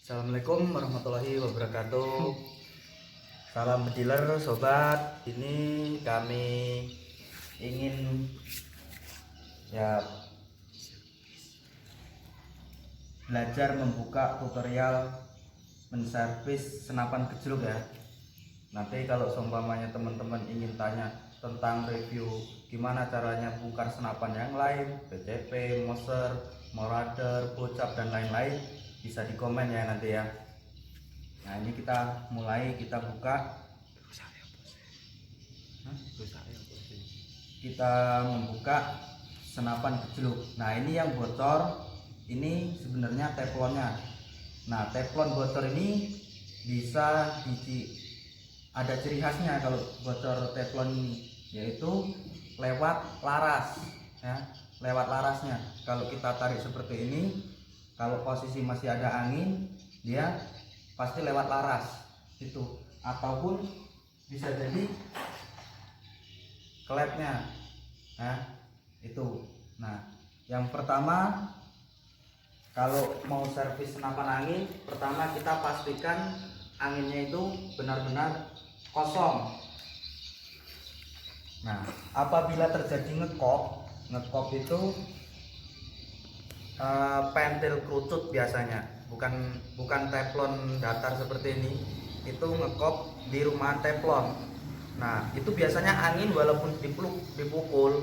Assalamualaikum warahmatullahi wabarakatuh. Salam bediler sobat. Ini kami ingin belajar membuka tutorial menservis senapan gejluk ya. Nanti kalau seumpamanya teman-teman ingin tanya tentang review gimana caranya bongkar senapan yang lain, PCP, Moser, Marauder, Bocap dan lain-lain, bisa di komen ya nanti ya. Nah ini kita mulai, kita buka. Kita membuka senapan gejluk. Nah ini yang bocor, ini sebenarnya teflonnya. Nah teflon bocor ini bisa ada ciri khasnya kalau bocor teflon ini, yaitu lewat laras ya, lewat larasnya. Kalau kita tarik seperti ini, kalau posisi masih ada angin, dia pasti lewat laras itu, ataupun bisa jadi klepnya itu. Nah yang pertama, kalau mau servis senapan angin, pertama kita pastikan anginnya itu benar-benar kosong. Nah apabila terjadi ngekop itu pentil kerucut biasanya, bukan teflon datar seperti ini, itu ngekop di rumahan teflon. Nah itu biasanya angin walaupun dipukul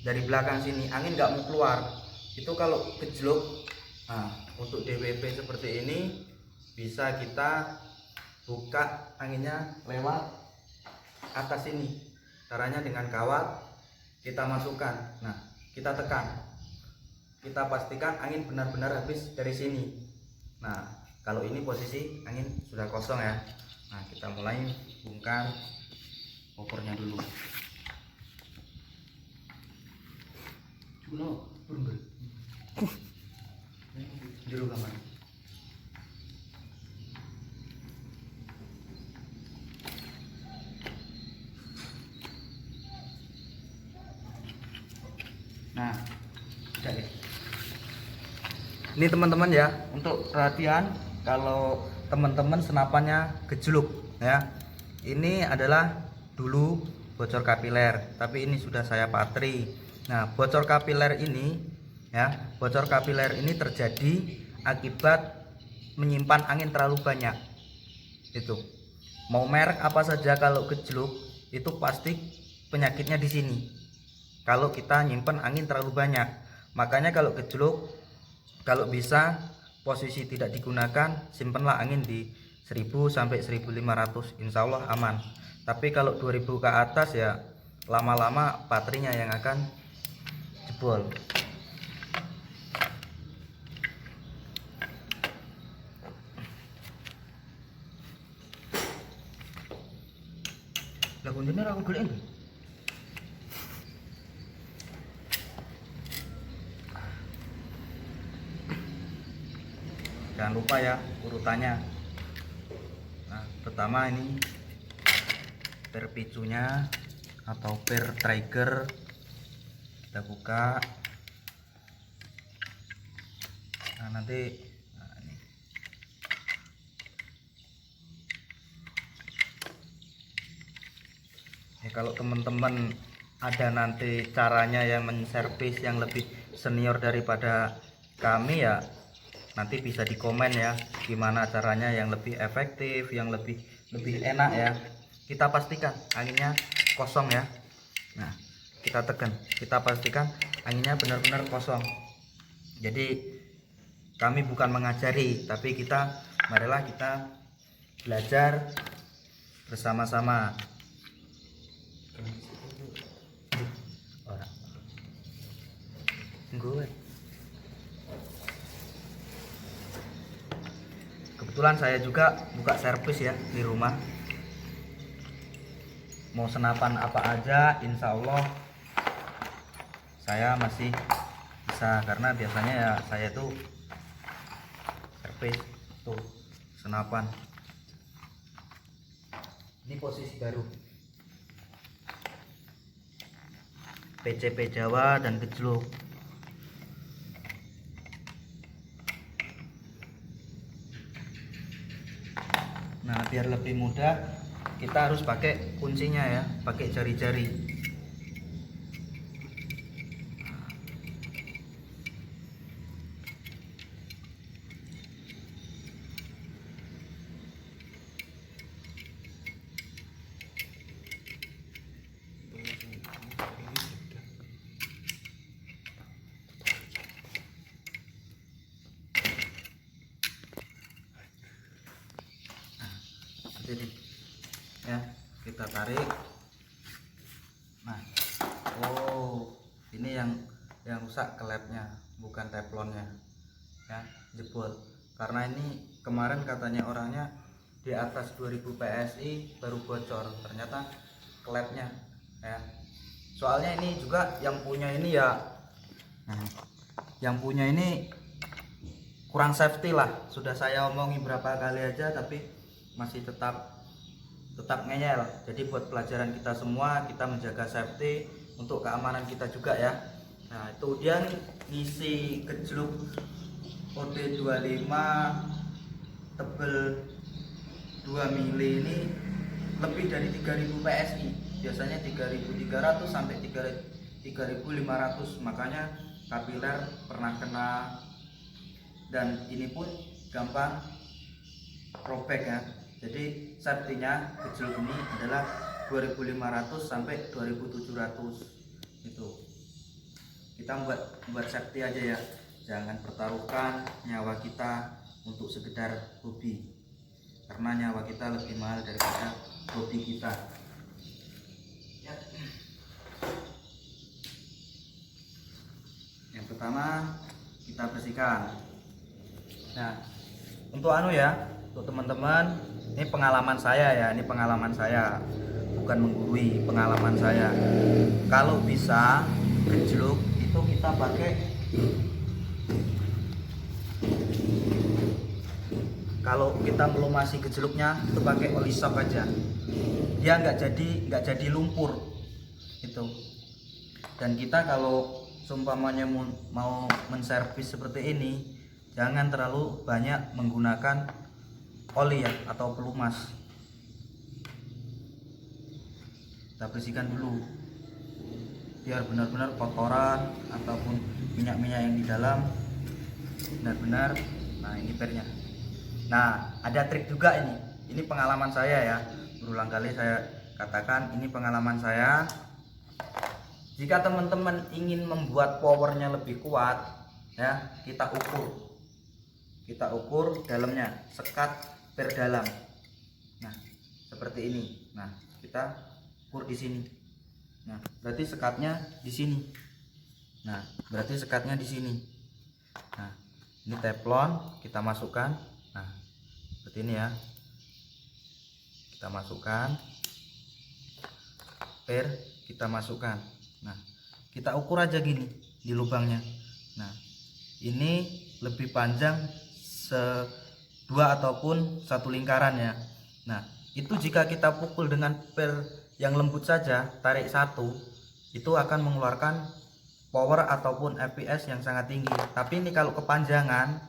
dari belakang sini, angin nggak mau keluar. Itu kalau gejluk. Nah untuk DWP seperti ini bisa kita buka anginnya lewat atas ini. Caranya dengan kawat kita masukkan, nah kita tekan, kita pastikan angin benar-benar habis dari sini. Nah kalau ini posisi angin sudah kosong ya. Nah kita mulai bongkar kopornya dulu. Juru kamar. Nah udah deh. Ini teman-teman ya, untuk perhatian kalau teman-teman senapannya gejluk ya, ini adalah dulu bocor kapiler, tapi ini sudah saya patri. Nah bocor kapiler ini ya, bocor kapiler ini terjadi akibat menyimpan angin terlalu banyak. Itu mau merek apa saja, kalau gejluk itu pasti penyakitnya di sini. Kalau kita nyimpan angin terlalu banyak, makanya kalau gejluk, kalau bisa posisi tidak digunakan, simpanlah angin di 1000 sampai 1500, insya Allah aman. Tapi kalau 2000 ke atas ya lama-lama baterainya yang akan jebol. Lah kuncinya aku golek. Jangan lupa ya urutannya. Nah pertama ini per picunya atau per trigger, kita buka. Nah nanti ini. Ya, kalau teman-teman ada nanti caranya yang menservis yang lebih senior daripada kami ya, nanti bisa di komen ya gimana caranya yang lebih efektif, yang lebih enak ya. Kita pastikan anginnya kosong ya. Nah kita tekan, kita pastikan anginnya benar-benar kosong. Jadi kami bukan mengajari, tapi marilah kita belajar bersama-sama. Kebetulan saya juga buka servis ya di rumah. Mau senapan apa aja, insya Allah saya masih bisa, karena biasanya ya saya tuh servis tuh senapan. Ini posisi baru PCP Jawa dan gejluk. Nah, biar lebih mudah kita harus pakai kuncinya ya, pakai jari-jari. Jadi ya, kita tarik. Nah, oh, ini yang rusak klepnya, bukan teflonnya ya, jebol. Karena ini kemarin katanya orangnya di atas 2000 PSI baru bocor, ternyata klepnya ya. Soalnya ini juga yang punya ini ya, nah, yang punya ini kurang safety lah. Sudah saya omongin berapa kali aja tapi masih tetap ngeyel. Jadi buat pelajaran kita semua, kita menjaga safety untuk keamanan kita juga ya. Nah, itu dia ngisi gejluk OD25 tebel 2 mili ini lebih dari 3000 PSI. Biasanya 3300 sampai 3500, makanya kapiler pernah kena, dan ini pun gampang robek ya. Jadi safety-nya gejluk ini adalah 2500 sampai 2700. Itu kita buat safety aja ya, jangan pertaruhkan nyawa kita untuk sekedar hobi, karena nyawa kita lebih mahal daripada hobi kita ya. Yang pertama kita bersihkan. Nah, untuk untuk teman-teman, ini pengalaman saya ya, bukan menggurui, pengalaman saya. Kalau bisa gejluk itu kita pakai, kalau kita melumasi gejluknya itu pakai oli shock aja, dia nggak jadi lumpur itu. Dan kita kalau seumpamanya mau menservis seperti ini, jangan terlalu banyak menggunakan oli ya, atau pelumas. Kita bersihkan dulu biar benar-benar kotoran ataupun minyak-minyak yang di dalam benar-benar. Nah, ini pernya. Nah, ada trik juga ini pengalaman saya ya, berulang kali saya katakan ini pengalaman saya. Jika teman-teman ingin membuat powernya lebih kuat ya, kita ukur dalamnya, sekat per dalam. Nah, seperti ini. Nah, kita ukur di sini. Nah, berarti sekatnya di sini. Nah, berarti sekatnya di sini. Nah, ini teflon kita masukkan. Nah, seperti ini ya. Kita masukkan. Per kita masukkan. Nah, kita ukur aja gini di lubangnya. Nah, ini lebih panjang dua ataupun satu lingkaran ya. Nah, itu jika kita pukul dengan per yang lembut saja, tarik satu, itu akan mengeluarkan power ataupun FPS yang sangat tinggi. Tapi ini kalau kepanjangan,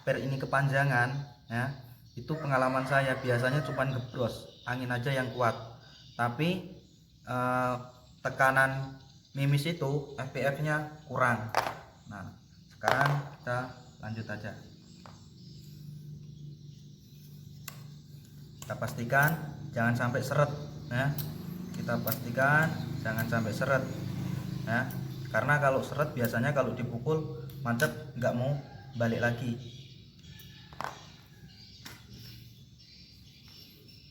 per ini kepanjangan ya, itu pengalaman saya biasanya cuma gebros, angin aja yang kuat. Tapi tekanan mimis itu FPS-nya kurang. Nah, sekarang kita lanjut aja. Kita pastikan jangan sampai seret ya. Kita pastikan jangan sampai seret ya, karena kalau seret biasanya kalau dipukul macet, nggak mau balik lagi.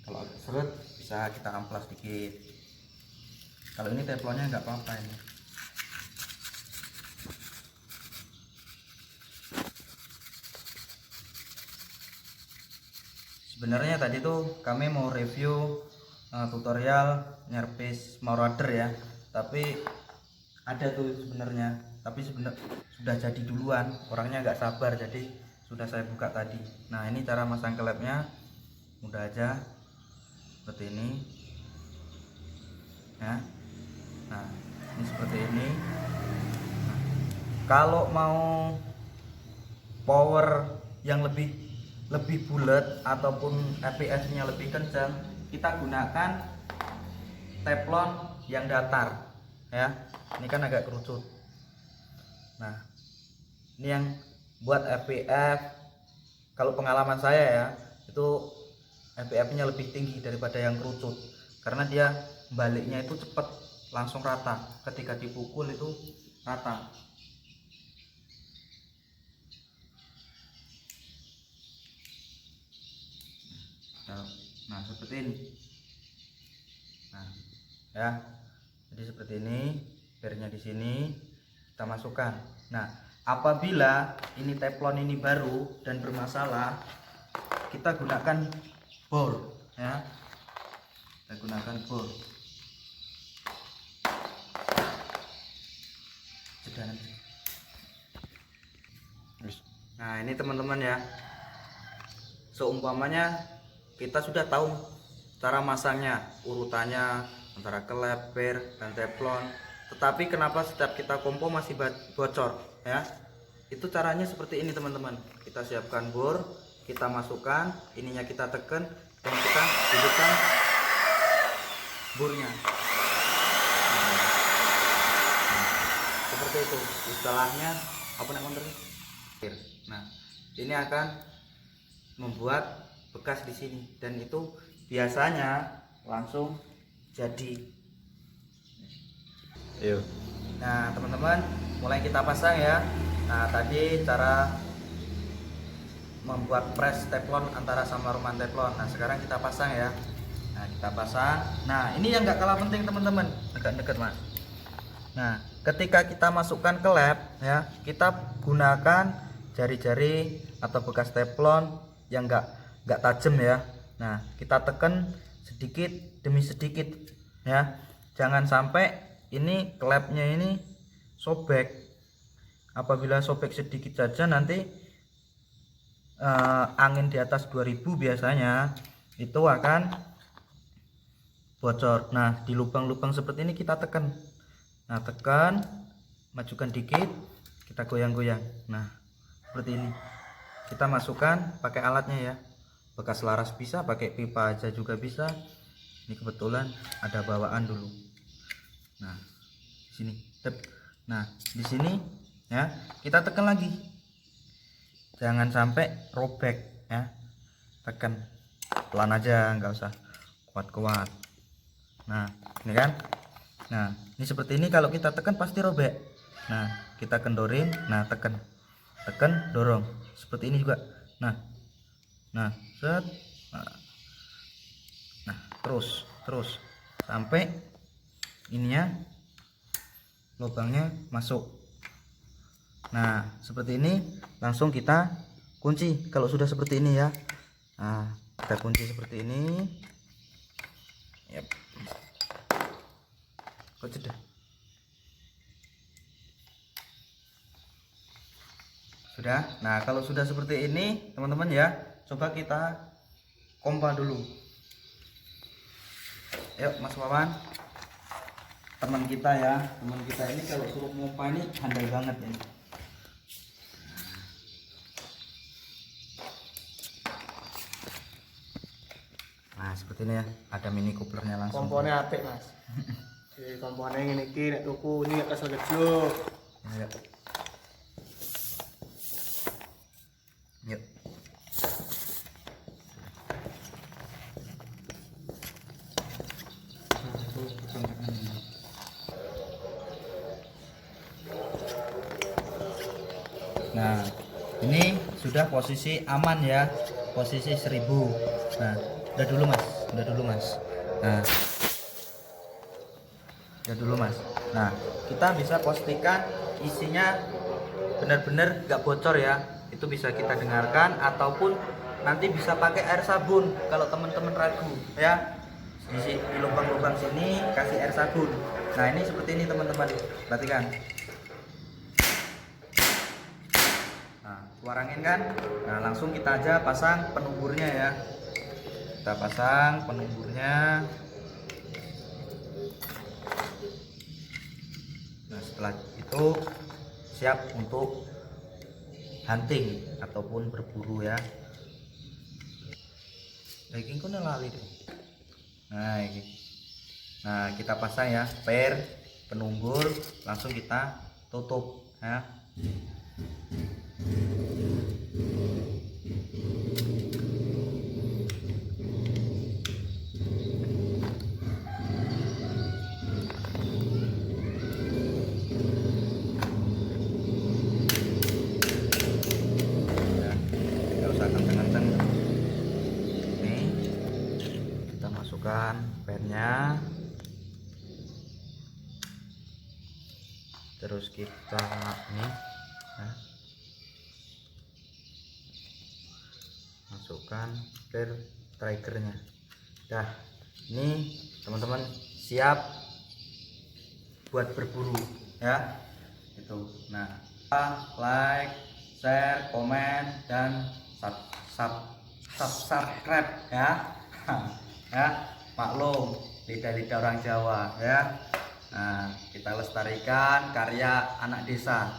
Kalau agak seret bisa kita amplas dikit. Kalau ini teflonnya nggak apa-apa ini. Sebenarnya tadi tuh kami mau review tutorial nyervis Marauder ya, tapi ada tuh sebenarnya, tapi sudah jadi duluan, orangnya nggak sabar, jadi sudah saya buka tadi. Nah, ini cara masang klepnya mudah aja seperti ini ya. Nah, ini seperti ini. Nah, kalau mau power yang lebih lebih bulat ataupun FPF-nya lebih kencang, kita gunakan teflon yang datar ya. Ini kan agak kerucut. Nah, ini yang buat FPF, kalau pengalaman saya ya, itu FPF-nya lebih tinggi daripada yang kerucut, karena dia baliknya itu cepat, langsung rata, ketika dipukul itu rata. Nah, seperti ini. Nah, ya. Jadi seperti ini, airnya di sini kita masukkan. Nah, apabila ini teflon ini baru dan bermasalah, kita gunakan bor ya. Kita gunakan bor. Nah, ini teman-teman ya. Seumpamanya kita sudah tahu cara masangnya, urutannya antara kelep, per, dan teflon. Tetapi kenapa setiap kita kompo masih bocor ya? Itu caranya seperti ini teman-teman. Kita siapkan bor, kita masukkan, ininya kita tekan, dan kita hidupkan bornya. Seperti itu istilahnya, apa namanya? Nah, ini akan membuat bekas di sini, dan itu biasanya langsung jadi. Yuk. Nah, teman-teman, mulai kita pasang ya. Nah, tadi cara membuat press teflon antara sama rumahan teflon. Nah, sekarang kita pasang ya. Nah, kita pasang. Nah, ini yang nggak kalah penting teman-teman. Agak dekat mas. Nah, ketika kita masukkan ke lab ya, kita gunakan jari-jari atau bekas teflon yang nggak tajam ya. Nah, kita tekan sedikit demi sedikit ya. Jangan sampai ini klepnya ini sobek. Apabila sobek sedikit saja, nanti angin di atas 2000 biasanya itu akan bocor. Nah, di lubang-lubang seperti ini kita tekan. Nah, tekan, majukan dikit, kita goyang-goyang. Nah, seperti ini. Kita masukkan pakai alatnya ya. Bekas laras bisa, pakai pipa aja juga bisa. Ini kebetulan ada bawaan dulu. Nah, sini. Nah, di sini ya, kita tekan lagi. Jangan sampai robek ya. Tekan pelan aja, nggak usah kuat-kuat. Nah, ini kan. Nah, ini seperti ini, kalau kita tekan pasti robek. Nah, kita kendorin, nah tekan. Tekan, dorong. Seperti ini juga. Nah, set. Nah, terus sampai ininya lubangnya masuk. Nah, seperti ini langsung kita kunci kalau sudah seperti ini ya. Nah, kita kunci seperti ini. Yep. Sudah. Nah, kalau sudah seperti ini teman-teman ya, coba kita kompa dulu. Yuk Mas Wawan, teman kita ya, teman kita ini kalau suruh pompa ini handal banget ini. Nah, seperti ini ya, ada mini couplernya langsung. Komponnya apik mas. Di komponen ini nek tuku ini gak kesel gejluk. Ya. Yuk. Nah, ini sudah posisi aman ya, posisi 1000. Nah, udah dulu mas. Nah, udah dulu mas. Nah, kita bisa pastikan isinya benar-benar nggak bocor ya. Itu bisa kita dengarkan, ataupun nanti bisa pakai air sabun kalau teman-teman ragu ya. Di lubang-lubang sini kasih air sabun. Nah, ini seperti ini teman-teman, perhatikan. Nah, keluar angin kan. Nah, langsung kita aja pasang penumburnya ya. Kita pasang penumburnya. Nah, setelah itu siap untuk hunting ataupun berburu ya. Lagi kok lali deh. Nah ini, nah kita pasang ya per penunggul, langsung kita tutup ya. Masukkan pennya, terus kita ini nah, masukkan per triggernya. Dah, ini teman-teman siap buat berburu ya. Itu. Nah, like, share, komen, dan subscribe ya. Ya, maklum lidah-lidah orang Jawa ya. Nah, kita lestarikan karya anak desa.